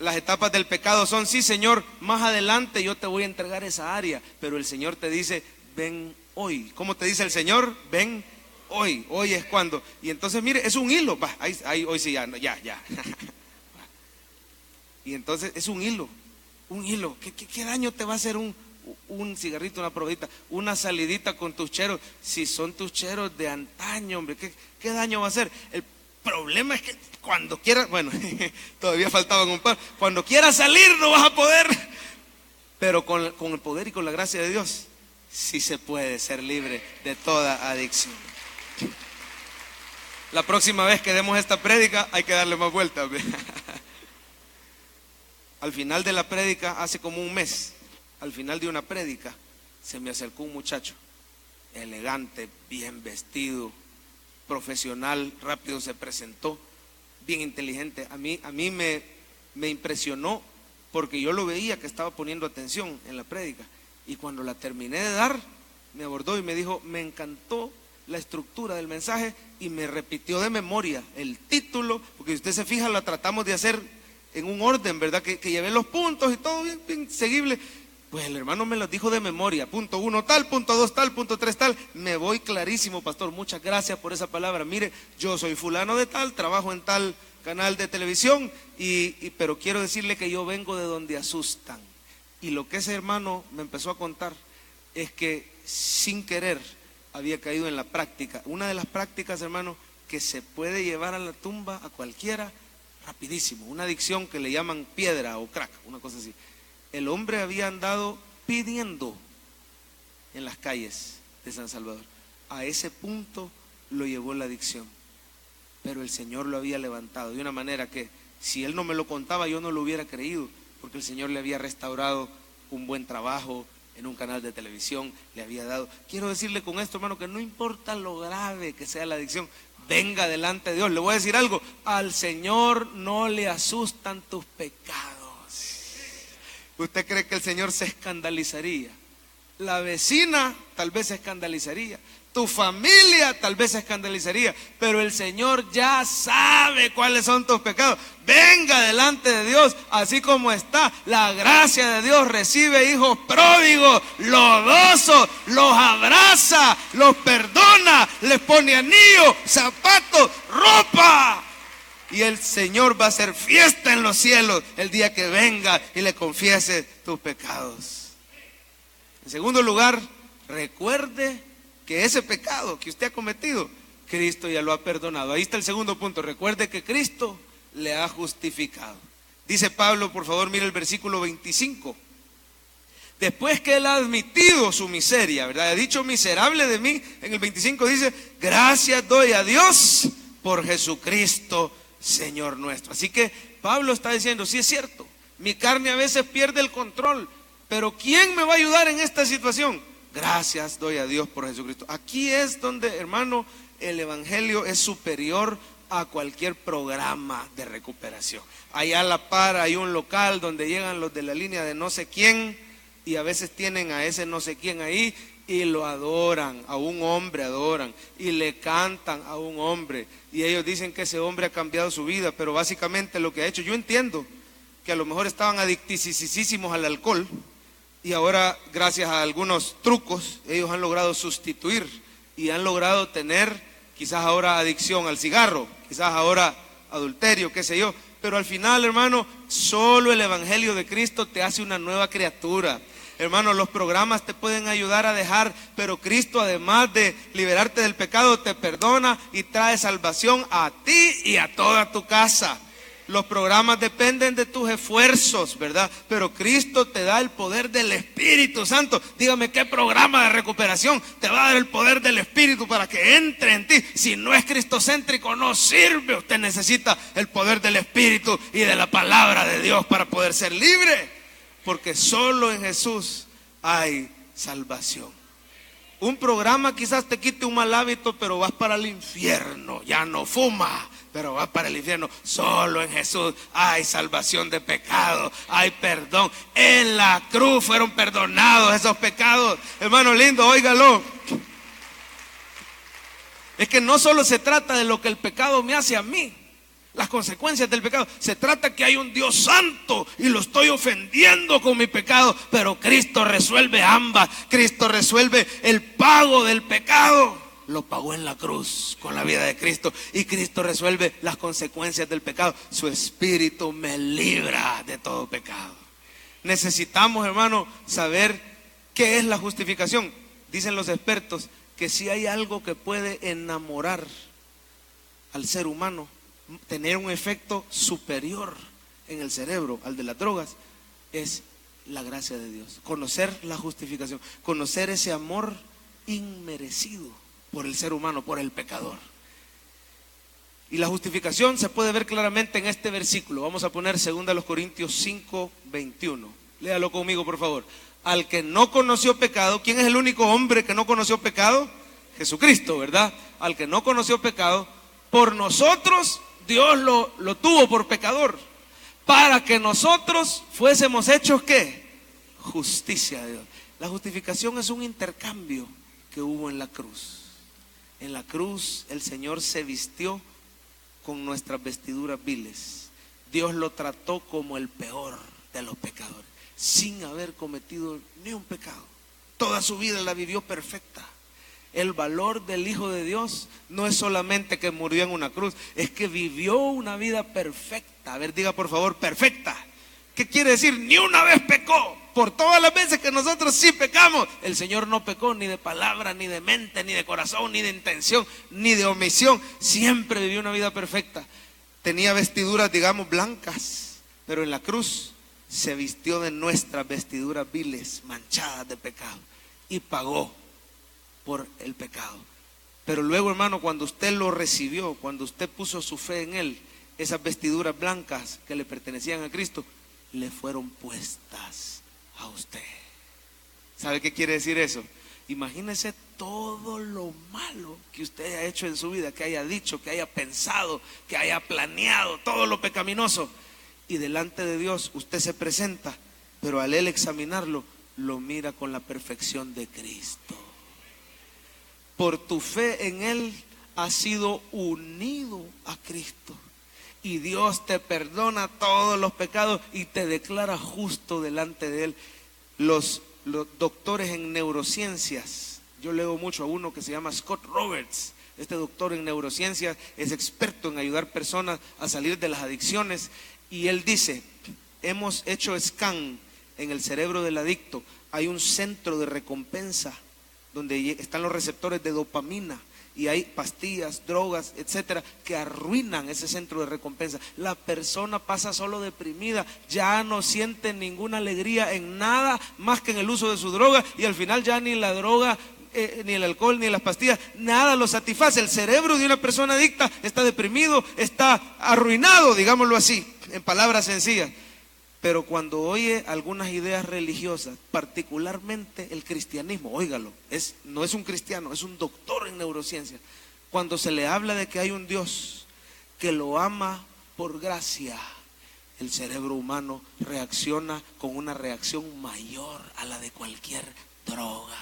las etapas del pecado son, sí Señor, más adelante yo te voy a entregar esa área, pero el Señor te dice, ven hoy. ¿Cómo te dice el Señor? Ven hoy, hoy es cuando. Y entonces mire, es un hilo, ahí, hoy sí ya. Y entonces es un hilo. ¿Qué daño te va a hacer un cigarrito, una probadita, una salidita con tus cheros? Si son tus cheros de antaño, hombre, ¿qué daño va a hacer? El problema es que cuando quieras, bueno, todavía faltaban un par, cuando quieras salir no vas a poder, pero con el poder y con la gracia de Dios, sí se puede ser libre de toda adicción. La próxima vez que demos esta prédica hay que darle más vueltas. Al final de la prédica, hace como un mes, al final de una prédica, se me acercó un muchacho, elegante, bien vestido, profesional, rápido se presentó, bien inteligente. A mí me impresionó porque yo lo veía que estaba poniendo atención en la prédica. Y cuando la terminé de dar, me abordó y me dijo, me encantó la estructura del mensaje, y me repitió de memoria el título, porque si usted se fija, la tratamos de hacer en un orden, ¿verdad? Que llevé los puntos y todo bien, bien seguible. Pues el hermano me los dijo de memoria, punto 1 tal, punto 2 tal, punto 3 tal. Me voy clarísimo, pastor, muchas gracias por esa palabra. Mire, yo soy fulano de tal, trabajo en tal canal de televisión, pero quiero decirle que yo vengo de donde asustan. Y lo que ese hermano me empezó a contar es que sin querer había caído en la práctica, una de las prácticas, hermano, que se puede llevar a la tumba a cualquiera rapidísimo, una adicción que le llaman piedra o crack, una cosa así. El hombre había andado pidiendo en las calles de San Salvador. A ese punto lo llevó la adicción, pero el Señor lo había levantado de una manera que si él no me lo contaba yo no lo hubiera creído, porque el Señor le había restaurado un buen trabajo en un canal de televisión, le había dado. Quiero decirle con esto, hermano, que no importa lo grave que sea la adicción, venga delante de Dios. Le voy a decir algo, al Señor no le asustan tus pecados. ¿Usted cree que el Señor se escandalizaría? La vecina tal vez se escandalizaría, tu familia tal vez se escandalizaría, pero el Señor ya sabe cuáles son tus pecados. Venga delante de Dios así como está. La gracia de Dios recibe hijos pródigos, lodosos, los abraza, los perdona, les pone anillos, zapatos, ropa. Y el Señor va a hacer fiesta en los cielos el día que venga y le confiese tus pecados. En segundo lugar, recuerde que ese pecado que usted ha cometido, Cristo ya lo ha perdonado. Ahí está el segundo punto. Recuerde que Cristo le ha justificado. Dice Pablo, por favor, mire el versículo 25. Después que él ha admitido su miseria, ¿verdad? Ha dicho miserable de mí. En el 25 dice, gracias doy a Dios por Jesucristo, Señor nuestro. Así que Pablo está diciendo, sí es cierto, mi carne a veces pierde el control, pero ¿quién me va a ayudar en esta situación? Gracias doy a Dios por Jesucristo. Aquí es donde, hermano, el evangelio es superior a cualquier programa de recuperación. Allá a la par hay un local donde llegan los de la línea de no sé quién y a veces tienen a ese no sé quién ahí y lo adoran, a un hombre adoran y le cantan a un hombre y ellos dicen que ese hombre ha cambiado su vida, pero básicamente lo que ha hecho, yo entiendo que a lo mejor estaban adictisísimos al alcohol y ahora gracias a algunos trucos ellos han logrado sustituir y han logrado tener quizás ahora adicción al cigarro, quizás ahora adulterio, qué sé yo, pero al final, hermano, solo el evangelio de Cristo te hace una nueva criatura. Hermano, los programas te pueden ayudar a dejar, pero Cristo, además de liberarte del pecado, te perdona y trae salvación a ti y a toda tu casa. Los programas dependen de tus esfuerzos, ¿verdad? Pero Cristo te da el poder del Espíritu Santo. Dígame, ¿qué programa de recuperación te va a dar el poder del Espíritu para que entre en ti? Si no es cristocéntrico, no sirve. Usted necesita el poder del Espíritu y de la palabra de Dios para poder ser libre. Porque solo en Jesús hay salvación. Un programa quizás te quite un mal hábito, pero vas para el infierno. Ya no fuma, pero vas para el infierno. Solo en Jesús hay salvación de pecado, hay perdón. En la cruz fueron perdonados esos pecados. Hermano lindo, óigalo. Es que no solo se trata de lo que el pecado me hace a mí, las consecuencias del pecado. Se trata que hay un Dios santo y lo estoy ofendiendo con mi pecado, pero Cristo resuelve ambas. Cristo resuelve el pago del pecado. Lo pagó en la cruz con la vida de Cristo y Cristo resuelve las consecuencias del pecado. Su Espíritu me libra de todo pecado. Necesitamos, hermano, saber qué es la justificación. Dicen los expertos que si hay algo que puede enamorar al ser humano, tener un efecto superior en el cerebro al de las drogas, es la gracia de Dios. Conocer la justificación, conocer ese amor inmerecido por el ser humano, por el pecador. Y la justificación se puede ver claramente en este versículo. Vamos a poner 2 Corintios 5:21. Léalo conmigo, por favor. Al que no conoció pecado, ¿quién es el único hombre que no conoció pecado? Jesucristo, ¿verdad? Al que no conoció pecado, por nosotros Dios lo tuvo por pecador, para que nosotros fuésemos hechos ¿qué? Justicia de Dios. La justificación es un intercambio que hubo en la cruz. En la cruz el Señor se vistió con nuestras vestiduras viles. Dios lo trató como el peor de los pecadores, sin haber cometido ni un pecado. Toda su vida la vivió perfecta. El valor del Hijo de Dios no es solamente que murió en una cruz, es que vivió una vida perfecta. A ver, diga por favor, perfecta. ¿Qué quiere decir? Ni una vez pecó. Por todas las veces que nosotros sí pecamos, el Señor no pecó ni de palabra, ni de mente, ni de corazón, ni de intención, ni de omisión. Siempre vivió una vida perfecta. Tenía vestiduras, digamos, blancas, pero en la cruz se vistió de nuestras vestiduras viles, manchadas de pecado, y pagó por el pecado. Pero luego, hermano, cuando usted lo recibió, cuando usted puso su fe en Él, esas vestiduras blancas que le pertenecían a Cristo le fueron puestas a usted. ¿Sabe qué quiere decir eso? Imagínese todo lo malo que usted haya hecho en su vida, que haya dicho, que haya pensado, que haya planeado, todo lo pecaminoso, y delante de Dios usted se presenta, pero al Él examinarlo, lo mira con la perfección de Cristo. Por tu fe en Él has sido unido a Cristo, y Dios te perdona todos los pecados y te declara justo delante de Él. Los doctores en neurociencias, yo leo mucho a uno que se llama Scott Roberts. Este doctor en neurociencias es experto en ayudar personas a salir de las adicciones, y él dice: hemos hecho scan en el cerebro del adicto. Hay un centro de recompensa donde están los receptores de dopamina, y hay pastillas, drogas, etcétera, que arruinan ese centro de recompensa. La persona pasa solo deprimida, ya no siente ninguna alegría en nada más que en el uso de su droga, y al final ya ni la droga, ni el alcohol, ni las pastillas, nada lo satisface. El cerebro de una persona adicta está deprimido, está arruinado, digámoslo así, en palabras sencillas. Pero cuando oye algunas ideas religiosas, particularmente el cristianismo, óigalo, no es un cristiano, es un doctor en neurociencia. Cuando se le habla de que hay un Dios que lo ama por gracia, el cerebro humano reacciona con una reacción mayor a la de cualquier droga.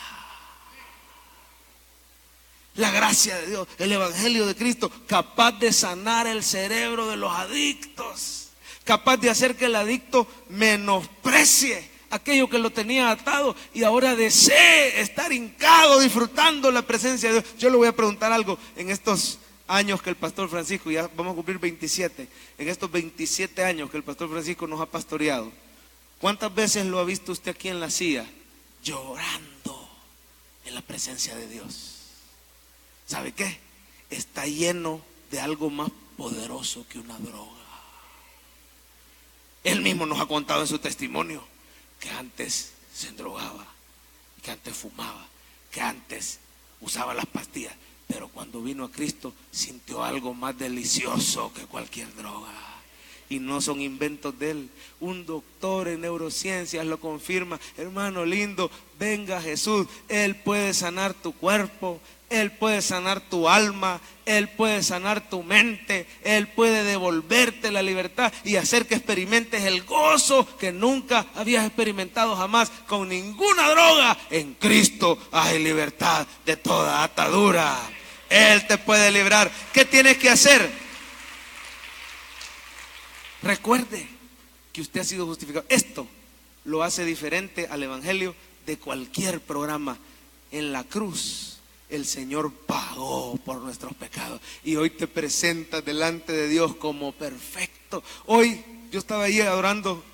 La gracia de Dios, el evangelio de Cristo, capaz de sanar el cerebro de los adictos, capaz de hacer que el adicto menosprecie aquello que lo tenía atado y ahora desee estar hincado disfrutando la presencia de Dios. Yo le voy a preguntar algo. En estos años que el pastor Francisco, ya vamos a cumplir 27, en estos 27 años que el pastor Francisco nos ha pastoreado, ¿cuántas veces lo ha visto usted aquí en la silla llorando en la presencia de Dios? ¿Sabe qué? Está lleno de algo más poderoso que una droga. Él mismo nos ha contado en su testimonio que antes se endrogaba, que antes fumaba, que antes usaba las pastillas, pero cuando vino a Cristo sintió algo más delicioso que cualquier droga. Y no son inventos de él. Un doctor en neurociencias lo confirma. Hermano lindo, venga Jesús. Él puede sanar tu cuerpo, Él puede sanar tu alma, Él puede sanar tu mente, Él puede devolverte la libertad y hacer que experimentes el gozo que nunca habías experimentado jamás con ninguna droga. En Cristo hay libertad de toda atadura. Él te puede librar. ¿Qué tienes que hacer? Recuerde que usted ha sido justificado. Esto lo hace diferente al evangelio de cualquier programa. En la cruz el Señor pagó por nuestros pecados y hoy te presentas delante de Dios como perfecto. Hoy yo estaba ahí orando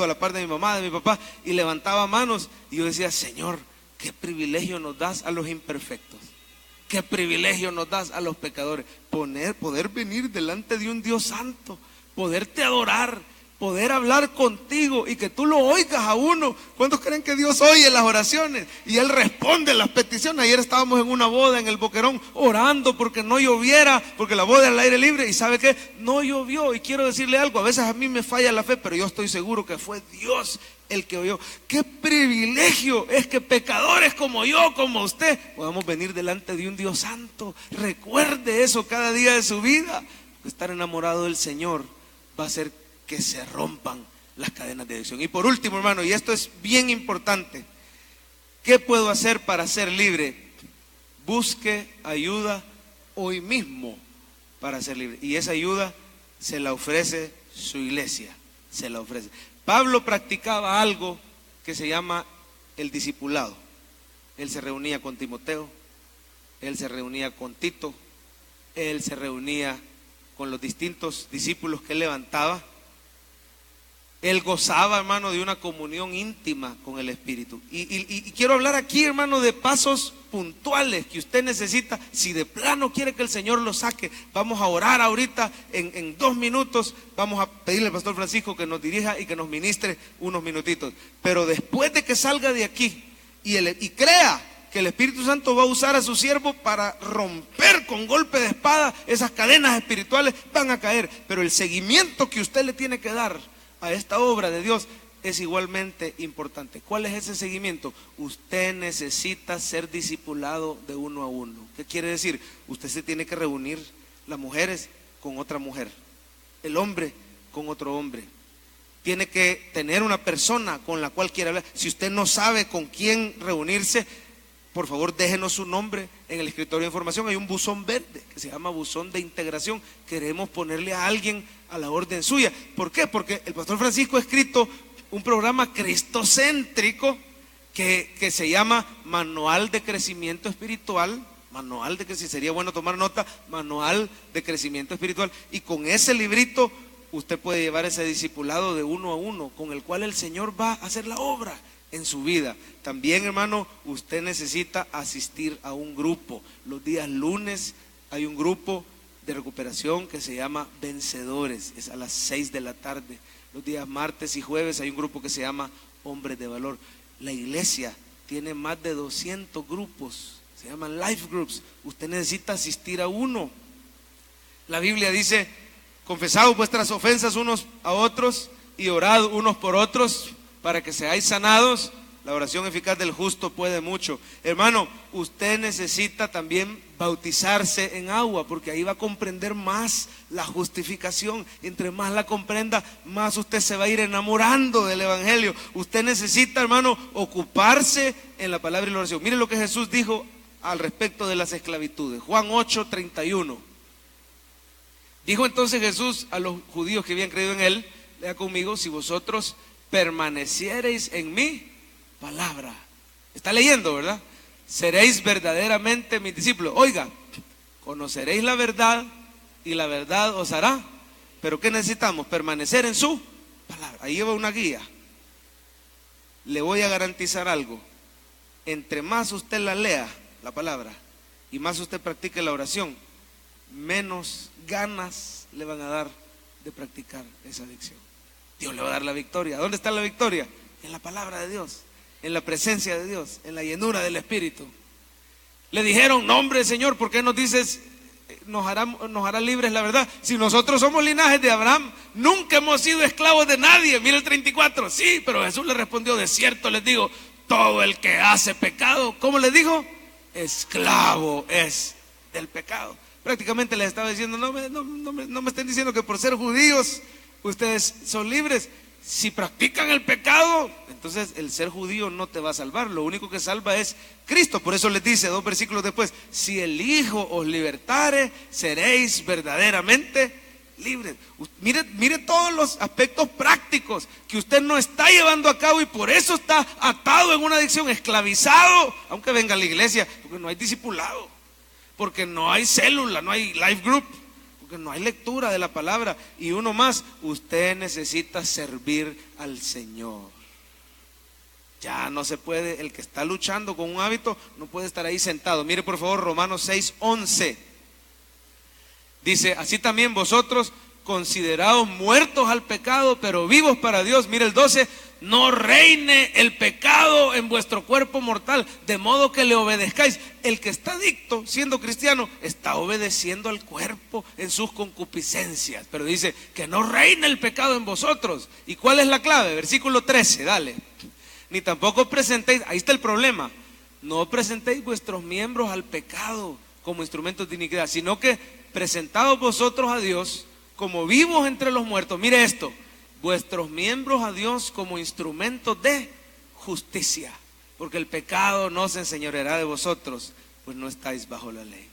a la par de mi mamá, de mi papá, y levantaba manos y yo decía: Señor, qué privilegio nos das a los imperfectos, qué privilegio nos das a los pecadores, poder venir delante de un Dios santo, poderte adorar, poder hablar contigo y que tú lo oigas a uno. ¿Cuántos creen que Dios oye las oraciones y Él responde las peticiones? Ayer estábamos en una boda en el Boquerón orando porque no lloviera, porque la boda era al aire libre, y ¿sabe qué? No llovió. Y quiero decirle algo, a veces a mí me falla la fe, pero yo estoy seguro que fue Dios el que oyó. Qué privilegio es que pecadores como yo, como usted, podamos venir delante de un Dios santo. Recuerde eso cada día de su vida. Estar enamorado del Señor va a hacer que se rompan las cadenas de adicción. Y por último, hermano, y esto es bien importante, ¿qué puedo hacer para ser libre? Busque ayuda hoy mismo para ser libre. Y esa ayuda se la ofrece su iglesia, se la ofrece. Pablo practicaba algo que se llama el discipulado. Él se reunía con Timoteo, él se reunía con Tito, él se reunía con los distintos discípulos que él levantaba. Él gozaba, hermano, de una comunión íntima con el Espíritu. Y quiero hablar aquí, hermano, de pasos puntuales que usted necesita. Si de plano quiere que el Señor lo saque, vamos a orar ahorita en 2 minutos. Vamos a pedirle al pastor Francisco que nos dirija y que nos ministre unos minutitos. Pero después de que salga de aquí y crea que el Espíritu Santo va a usar a su siervo para romper con golpe de espada esas cadenas espirituales, van a caer. Pero el seguimiento que usted le tiene que dar a esta obra de Dios es igualmente importante. ¿Cuál es ese seguimiento? Usted necesita ser discipulado de uno a uno. ¿Qué quiere decir? Usted se tiene que reunir, las mujeres con otra mujer, el hombre con otro hombre. Tiene que tener una persona con la cual quiere hablar. Si usted no sabe con quién reunirse, por favor déjenos su nombre en el escritorio de información. Hay un buzón verde que se llama buzón de integración. Queremos ponerle a alguien a la orden suya. ¿Por qué? Porque el pastor Francisco ha escrito un programa cristocéntrico que se llama Manual de Crecimiento Espiritual. Manual de Crecimiento, sería bueno tomar nota, Manual de Crecimiento Espiritual. Y con ese librito usted puede llevar ese discipulado de uno a uno, con el cual el Señor va a hacer la obra en su vida. También, hermano, usted necesita asistir a un grupo. Los días lunes hay un grupo de recuperación que se llama Vencedores, es a las 6 de la tarde. Los días martes y jueves hay un grupo que se llama Hombres de Valor. La iglesia tiene más de 200 grupos, se llaman life groups. Usted necesita asistir a uno. La Biblia dice: confesad vuestras ofensas unos a otros y orad unos por otros para que seáis sanados. La oración eficaz del justo puede mucho. Hermano, usted necesita también bautizarse en agua, porque ahí va a comprender más la justificación. Entre más la comprenda, más usted se va a ir enamorando del evangelio. Usted necesita, hermano, ocuparse en la palabra y la oración. Mire lo que Jesús dijo al respecto de las esclavitudes. Juan 8:31. Dijo entonces Jesús a los judíos que habían creído en él, lea conmigo: si vosotros permaneciereis en mi palabra. Está leyendo, ¿verdad? Seréis verdaderamente mis discípulos. Oiga, conoceréis la verdad y la verdad os hará. Pero ¿qué necesitamos? Permanecer en su palabra. Ahí lleva una guía. Le voy a garantizar algo: entre más usted la lea, la palabra, y más usted practique la oración, menos ganas le van a dar de practicar esa adicción. Dios le va a dar la victoria. ¿Dónde está la victoria? En la palabra de Dios, en la presencia de Dios, en la llenura del Espíritu. Le dijeron: no, hombre, Señor, ¿por qué nos dices nos hará libres la verdad? Si nosotros somos linajes de Abraham, nunca hemos sido esclavos de nadie. Mira el 34. Sí, pero Jesús le respondió: de cierto les digo, todo el que hace pecado, ¿cómo les dijo? Esclavo es del pecado. Prácticamente les estaba diciendo: no me estén diciendo que por ser judíos ustedes son libres. Si practican el pecado, entonces el ser judío no te va a salvar. Lo único que salva es Cristo. Por eso les dice 2 versículos después: si el Hijo os libertare, seréis verdaderamente libres. Mire todos los aspectos prácticos que usted no está llevando a cabo, y por eso está atado en una adicción, esclavizado, aunque venga a la iglesia, porque no hay discipulado, porque no hay célula, no hay life group, porque no hay lectura de la palabra. Y uno más, usted necesita servir al Señor. Ya no se puede, el que está luchando con un hábito no puede estar ahí sentado. Mire por favor Romanos 6:11. Dice: así también vosotros, considerados muertos al pecado, pero vivos para Dios. Mire el 12: no reine el pecado en vuestro cuerpo mortal, de modo que le obedezcáis. El que está adicto, siendo cristiano, está obedeciendo al cuerpo en sus concupiscencias. Pero dice que no reine el pecado en vosotros. ¿Y cuál es la clave? Versículo 13, dale. Ni tampoco presentéis, ahí está el problema, no presentéis vuestros miembros al pecado como instrumentos de iniquidad, sino que presentaos vosotros a Dios como vivos entre los muertos. Mire esto: vuestros miembros a Dios como instrumentos de justicia, porque el pecado no se enseñoreará de vosotros, pues no estáis bajo la ley.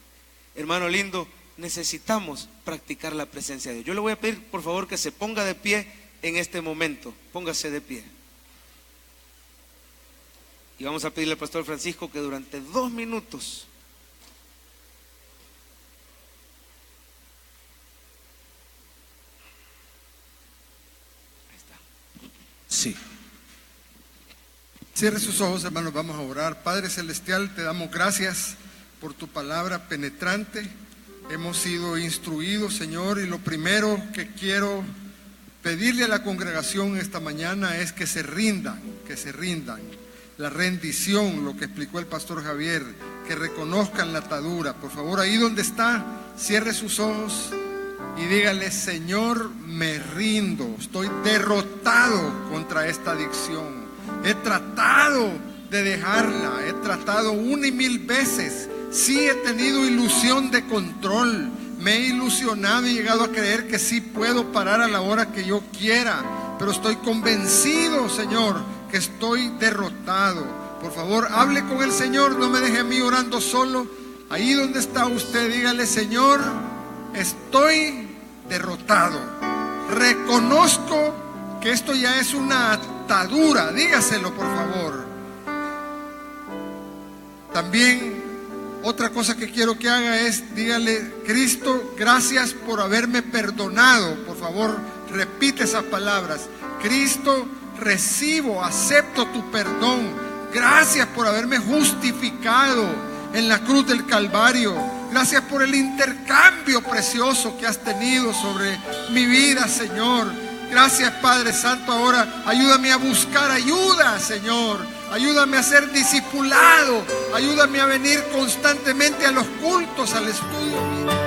Hermano lindo, necesitamos practicar la presencia de Dios. Yo le voy a pedir por favor que se ponga de pie en este momento. Póngase de pie. Y vamos a pedirle al pastor Francisco que durante 2 minutos Sí. Cierre sus ojos, hermanos, vamos a orar. Padre Celestial, te damos gracias por tu palabra penetrante. Hemos sido instruidos, Señor, y lo primero que quiero pedirle a la congregación esta mañana es que se rindan, La rendición, lo que explicó el pastor Javier, que reconozcan la atadura. Por favor, ahí donde está, cierre sus ojos y dígale: Señor, me rindo, estoy derrotado contra esta adicción. He tratado de dejarla, he tratado 1 y 1000 veces. Sí he tenido ilusión de control, me he ilusionado y llegado a creer que sí puedo parar a la hora que yo quiera, pero estoy convencido, Señor, que estoy derrotado. Por favor, hable con el Señor, no me deje a mí orando solo. Ahí donde está usted, dígale: Señor, estoy derrotado. Reconozco que esto ya es una atadura. Dígaselo, por favor. También otra cosa que quiero que haga es, dígale: Cristo, gracias por haberme perdonado. Por favor, repite esas palabras. Cristo, recibo, acepto tu perdón. Gracias por haberme justificado en la cruz del Calvario. Gracias por el intercambio precioso que has tenido sobre mi vida, Señor. Gracias, Padre Santo. Ahora ayúdame a buscar ayuda, Señor. Ayúdame a ser discipulado. Ayúdame a venir constantemente a los cultos, al estudio.